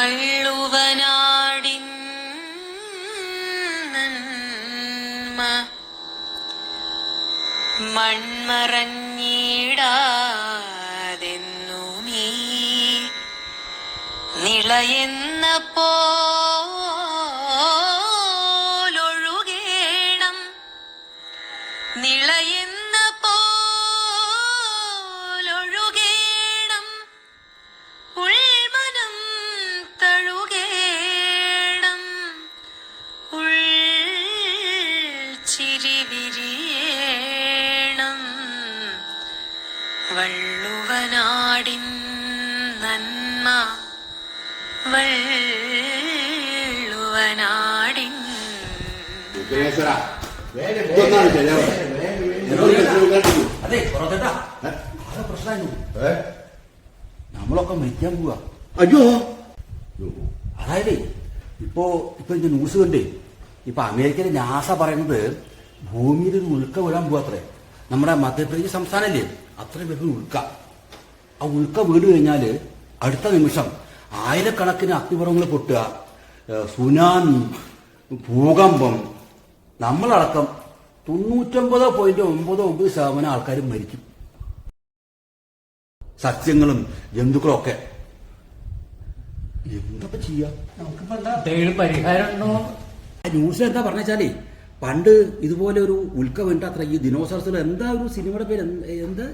വള്ളുവനാടിൻ നന്മ മൺമറഞ്ഞിടാതെന്നുമീ നിളയെന്ന പോലൊഴുകേണം നിളയെന്ന പോലൊഴുകേണം ഉൾമനം തഴുകേണം ഉൾച്ചിരി വിരിയേണം വള്ളുവനാടിൻ നന്മ വള്ളുവനാടിൻ നമ്മളൊക്കെ മരിക്കാൻ പോവാ. അയ്യോ, അതായത് ഇപ്പൊ ന്യൂസ് കണ്ടേ, ഇപ്പൊ അമേരിക്കയിലെ നാസ പറയുന്നത് ഭൂമിയിൽ ഒരു ഉൽക്ക വീഴാൻ പോവാത്രേ. നമ്മുടെ മധ്യപ്രദേശ് സംസ്ഥാനല്ലേ, അത്രയും വരുന്ന ഉൽക്ക. ആ ഉൽക്ക വീട് കഴിഞ്ഞാല് അടുത്ത നിമിഷം ആയിരക്കണക്കിന് അഗ്നിപർവ്വങ്ങൾ പൊട്ടുക, സുനാമി, ഭൂകമ്പം, നമ്മളടക്കം 99.99% ആൾക്കാരും മരിക്കും. സസ്യങ്ങളും ജന്തുക്കളും ഒക്കെ. എന്താ ചെയ്യാ? നമുക്കിപ്പോ എന്തെങ്കിലും പരിഹാരം ഉണ്ടോ? ന്യൂസിൽ എന്താ പറഞ്ഞാലേ, പണ്ട് ഇതുപോലെ ഒരു ഉൽക്ക വീണ്ട അത്ര ഈ ദിനോസറസുകൾ എന്താ ഒരു സിനിമയുടെ പേര് എന്താ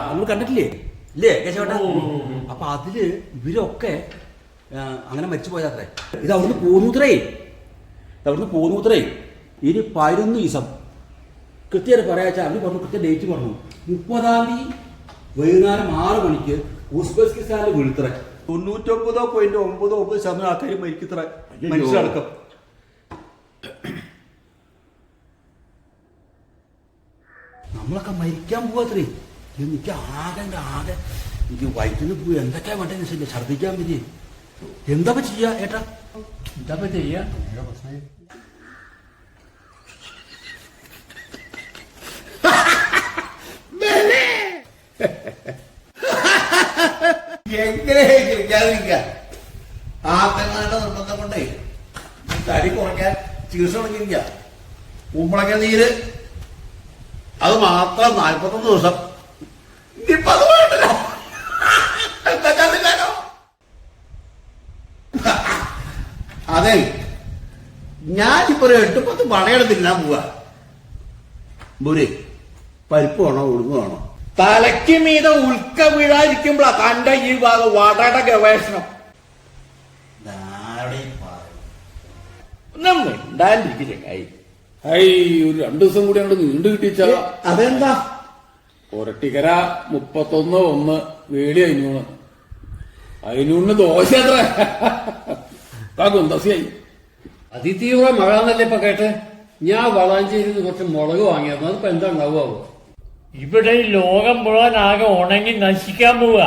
നമ്മൾ കണ്ടിട്ടില്ലേ ഇല്ലേ കേശവട്ട? അപ്പൊ അതില് ഇവരൊക്കെ അങ്ങനെ മരിച്ചു പോയതാത്രേ. ഇത് അവിടുന്ന് പോന്നൂത്രേ. ഇനി 11 ദിവസം കൃത്യമായിട്ട് പറയാച്ചാൽ അവര് പറഞ്ഞു, കൃത്യ ഡേറ്റ് പറഞ്ഞു, 30-ാം തീയതി വൈകുന്നേരം 6 മണിക്ക് ഉസ്ബെക്കിസ്ഥാനിൽ വീഴ്ത്തറേ. 99.99% ആൾക്കാർ മരിക്കത്ര, മനുഷ്യരടക്കം. നമ്മളൊക്കെ മരിക്കാൻ പോവാത്രേ. എനിക്ക് ആകെ എനിക്ക് വയറ്റിന് പോയി എന്തൊക്കെയാ വേണ്ടെന്ന് ഛർദ്ദിക്കാൻ പറ്റി. എന്താ ചെയ്യാ ഏട്ടാ? എന്താ ചെയ്യാ? എങ്ങനെ ചിരിക്കാതിരിക്ക? ആത്തങ്ങളുടെ നിർബന്ധം കൊണ്ടേ തടി കുറയ്ക്കാൻ ചികിത്സ തുടങ്ങിയിരിക്ക. കുമ്പളങ്ങ നീര് അത് മാത്രം 41 ദിവസം. ഇനിയിപ്പോ അത് വേണ്ടല്ലോ. എന്താ ചതിക്കാനോ? അതെ, ഞാനിപ്പോ ഒരു 8-10 പടയുടെ തിന്നാൻ പോവാ. ബുരി പരിപ്പ് വേണോ ഉഴുന്ന് വേണോ? തലയ്ക്ക് മീതെ ഉൽക്ക വീഴാതിരിക്കുമ്പോഴാ തന്റെ ഈ വടയുടെ ഗവേഷണം. ഒന്നും ഉണ്ടായിരിക്കും ചങ്ങായി. ഒരു 2 ദിവസം കൂടി അങ്ങോട്ട് നീണ്ടു കിട്ടിച്ച. അതെന്താ? ഒരട്ടിക്കര 31-1 വേളി അതിനൂണ് ദോശ എത്ര കുന്തസിയായി. അതിതീവ്ര മഴ എന്നല്ലേ ഇപ്പൊ കേട്ടെ. ഞാൻ വളാഞ്ചേരിയിൽ കുറച്ച് മുളക് വാങ്ങിയായിരുന്നു. അതിപ്പോ എന്താ ഉണ്ടാവുക? ഇവിടെ ഈ ലോകം മുഴുവൻ ആകെ ഉണങ്ങി നശിക്കാൻ പോവുക.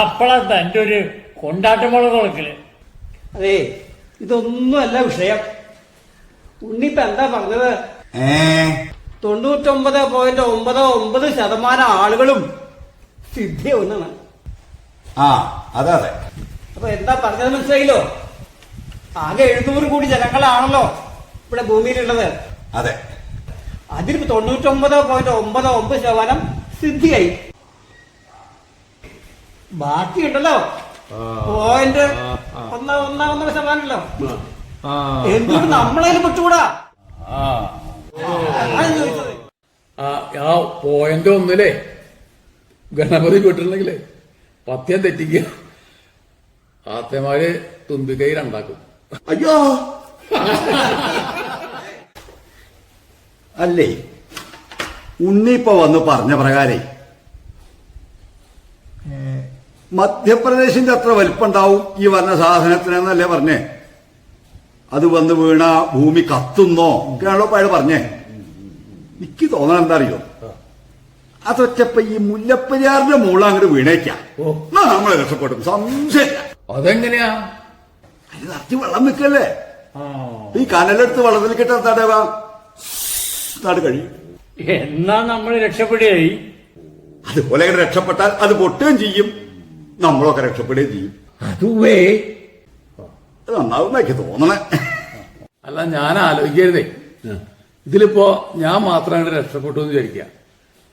അപ്പളാ തന്റെ ഒരു കൊണ്ടാട്ടമുളക് കൊടുക്കല്. അതെ, ഇതൊന്നുമല്ല വിഷയം. ഉണ്ണിപ്പ എന്താ പറഞ്ഞത്? 99.99% ആളുകളും സിദ്ധി ഒന്നാണ്. അതെ. അപ്പൊ എന്താ പറഞ്ഞത് മനസ്സിലായില്ലോ? ആകെ 700 കോടി ജനങ്ങളാണല്ലോ ഇവിടെ ഭൂമിയിലുള്ളത്. അതെ, അതിൽ 99.99% സിദ്ധിയായി. ബാക്കിയുണ്ടല്ലോ 0.1% എന്തുകൊണ്ട് നമ്മളതിൽ പെട്ടുകൂടാ? ആ പോയിന്റ് 1 ഗണപതി പെട്ടിട്ടുണ്ടെങ്കിലേ പത്യം തെറ്റിക്കുക. ആത്യമാര് തുമ്പിക്കൈ 2 അയ്യോ, അല്ലേ ഉണ്ണിപ്പ വന്ന് പറഞ്ഞ പ്രകാരേ മധ്യപ്രദേശിന്റെ അത്ര വലിപ്പുണ്ടാവും ഈ പറഞ്ഞ സാധനത്തിനെന്നല്ലേ പറഞ്ഞേ? അത് വന്ന് വീണ ഭൂമി കത്തുന്നോ ഒക്കെയാണല്ലോ അയാൾ പറഞ്ഞേ. എനിക്ക് തോന്നണ എന്താ അറിയോ, അതൊറ്റപ്പ ഈ മുല്ലപ്പെരിയാറിന്റെ മുകളിൽ അങ്ങോട്ട് വീണേക്കാം, നമ്മളെ രക്ഷപ്പെടും, സംശയം. അതെങ്ങനെയാ? അതിന് നിറച്ച് വെള്ളം നിൽക്കല്ലേ? ഈ കനലെടുത്ത് വെള്ളത്തിൽ കിട്ടാൻ തടവാ നാട് കഴിയും. എന്നാ നമ്മൾ രക്ഷപ്പെടുകയായി. അതുപോലെ രക്ഷപ്പെട്ടാൽ അത് പൊട്ടുകയും ചെയ്യും. നമ്മളൊക്കെ രക്ഷപ്പെടുകയും ചെയ്യും. അതുവേ അത് നന്നാവുന്നൊക്കെ തോന്നണേ. അല്ല, ഞാൻ ആലോചിക്കരുതേ, ഇതിലിപ്പോ ഞാൻ മാത്രമാണ് രക്ഷപ്പെട്ടു എന്ന് വിചാരിക്കുക.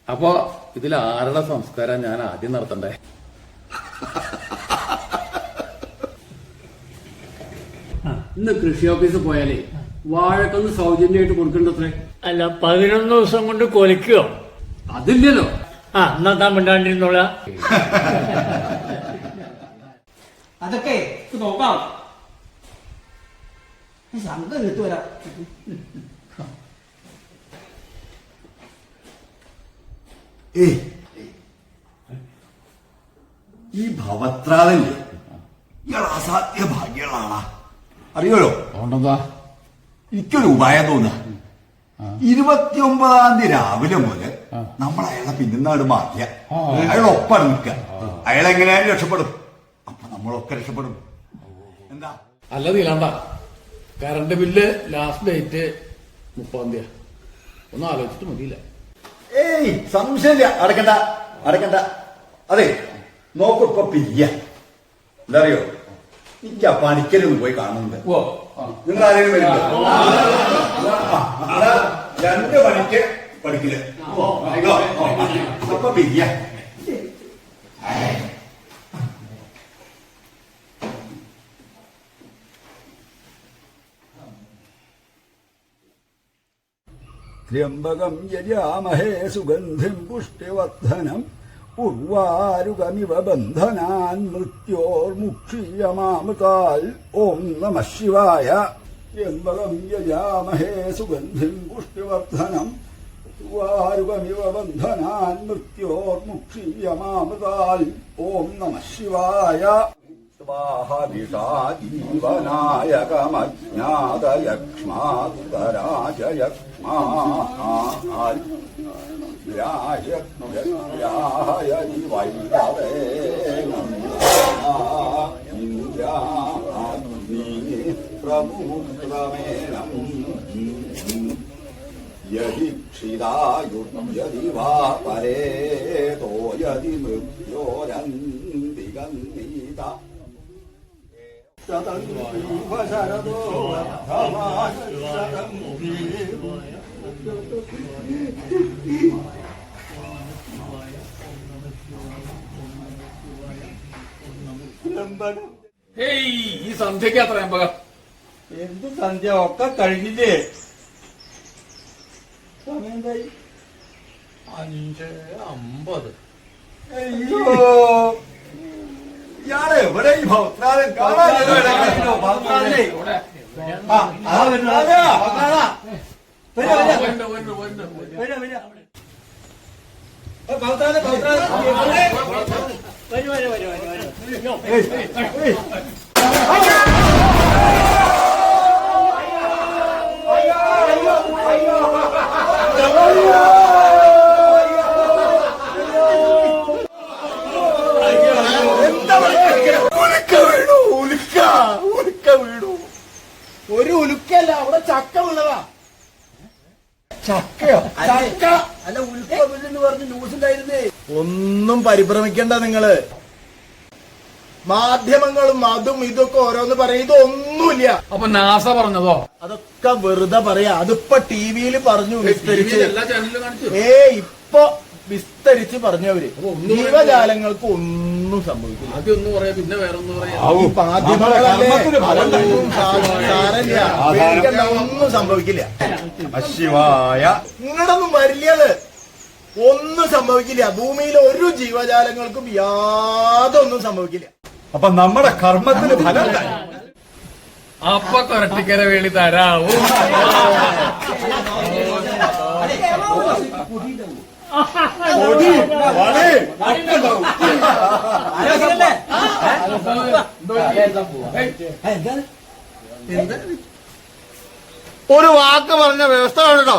അപ്പൊ ഇതിൽ ആരുടെ സംസ്കാരം ഞാൻ ആദ്യം നടത്തണ്ടേ? ഇന്ന് കൃഷി ഓഫീസിൽ പോയാലേ വാഴക്കൊന്ന് സൗജന്യമായിട്ട് കൊടുക്കണ്ടത്രേ. അല്ല 11 ദിവസം കൊണ്ട് കൊലയ്ക്കോ? അതില്ലല്ലോ. എന്നാ താൻ മിണ്ടാണ്ടിരുന്നോളാ. അതൊക്കെ ഇത് നോക്കാം. സംഘം എടുത്തു വരാം. ഏയ്, ഈ ഭവത്രാതല്ലേ ഇയാൾ അസാധ്യ ഭാഗ്യമുള്ള ആളാ. അറിയോളോ? അതുകൊണ്ടെന്താ? എനിക്കൊരു ഉപായം തോന്നുക. 29-ാം തീയതി രാവിലെ മുതൽ നമ്മൾ അയാളെ പിന്നാട് മാറ്റിയ അയാൾ ഒപ്പം നിൽക്കുക. അയാൾ എങ്ങനെയായാലും രക്ഷപ്പെടും. അപ്പൊ നമ്മളൊക്കെ രക്ഷപ്പെടും. എന്താ? അല്ല നീലാണ്ട, കറണ്ട് ബില്ല് ലാസ്റ്റ് ഡേറ്റ് 30-ാം തീയതി. ഒന്നും ആലോചിച്ചിട്ട് മതിയില്ല. ഏയ്, സംശയമില്ല. അടക്കണ്ട. അതെ, നോക്കിപ്പോ പിയ്യ എന്താ അറിയോ, എനിക്ക് ആ പണിക്കലൊന്ന് പോയി കാണുന്നുണ്ട്. നിങ്ങൾ ആരെങ്കിലും വരുന്നുണ്ടോ? 2 മണിക്ക് പഠിക്കില്ല. അപ്പൊ പിയ്യ. ത്രയംബകം യജാമഹേ സുഗന്ധിം പുഷ്ടിവർദ്ധനം ഉർവാരുകമിവ ബന്ധനാൻ മൃത്യോർമുക്ഷീയമാമൃതാൽ. ഓം നമഃ ശിവായ. ത്രയംബകം യജാമഹേ സുഗന്ധിം പുഷ്ടിവർദ്ധനം ഉർവാരുകമിവ ബന്ധനാൻ മൃത്യോർമുക്ഷീയമാമൃതാൽ. ഓം നമഃ ശിവായ. ജീവനായകമജ്ഞാതയക്ഷ്മാതരാജയക്ഷ്മാ പ്രമുക്രമേണം യഹി ക്ഷിതായുർയതി വാ പരേതോ യതി മൃത്യോരന്തിഗന്നീത ശരദോ ഹേയ്, ഈ സന്ധ്യക്ക് അത്ര എമ്പകം. എന്ത് സന്ധ്യ ഒക്കെ കഴിഞ്ഞില്ലേ? സമയം എന്തായി? 5:50. അയ്യോ, ഇയാളെ എവിടെ ഈ ഭൗത്രാലൻ കാണാൻ? ഒരു ഉലുക്കല്ല, അവിടെ ചക്ക വീണതാ. ചക്കയോ? ചക്ക അല്ല, ഉൽക്ക വീണെന്ന് പറഞ്ഞ് ന്യൂസ് ഉണ്ടായിരുന്നേ. ഒന്നും പരിഭ്രമിക്കണ്ട നിങ്ങള്. മാധ്യമങ്ങളും അതും ഇതൊക്കെ ഓരോന്ന് പറയും. ഇതൊന്നുമില്ല. അപ്പൊ നാസ പറഞ്ഞതോ? അതൊക്കെ വെറുതെ പറയാ. അതിപ്പോ ടിവിയിൽ പറഞ്ഞു വിസ്തരിച്ച്. എല്ലാ ചാനലിലും കാണിച്ചു. ഇപ്പൊ വിസ്തരിച്ച് പറഞ്ഞവര് ജീവജാലങ്ങൾക്ക് ഒന്നും സംഭവിക്കില്ല. ആദ്യം ഒന്ന് പറയാ, പിന്നെ വേറൊന്ന് പറയാ. ഈ മാധ്യമങ്ങളല്ലേ, അതൊന്നും സാരമില്ല. പേടിക്കണ്ട, ഒന്നും സംഭവിക്കില്ല. ശിവായ. നിങ്ങളൊന്നും വരില്ലത്. ഒന്നും സംഭവിക്കില്ല. ഭൂമിയിലെ ഒരു ജീവജാലങ്ങൾക്കും യാതൊന്നും സംഭവിക്കില്ല. അപ്പൊ നമ്മുടെ കർമ്മത്തിന് ഫലം ഉണ്ടായി. അപ്പൊ കൊരട്ടിക്കര വേളി തരാവൂ. ഒരു വാക്ക് പറഞ്ഞ വ്യവസ്ഥ വേണം കേട്ടോ.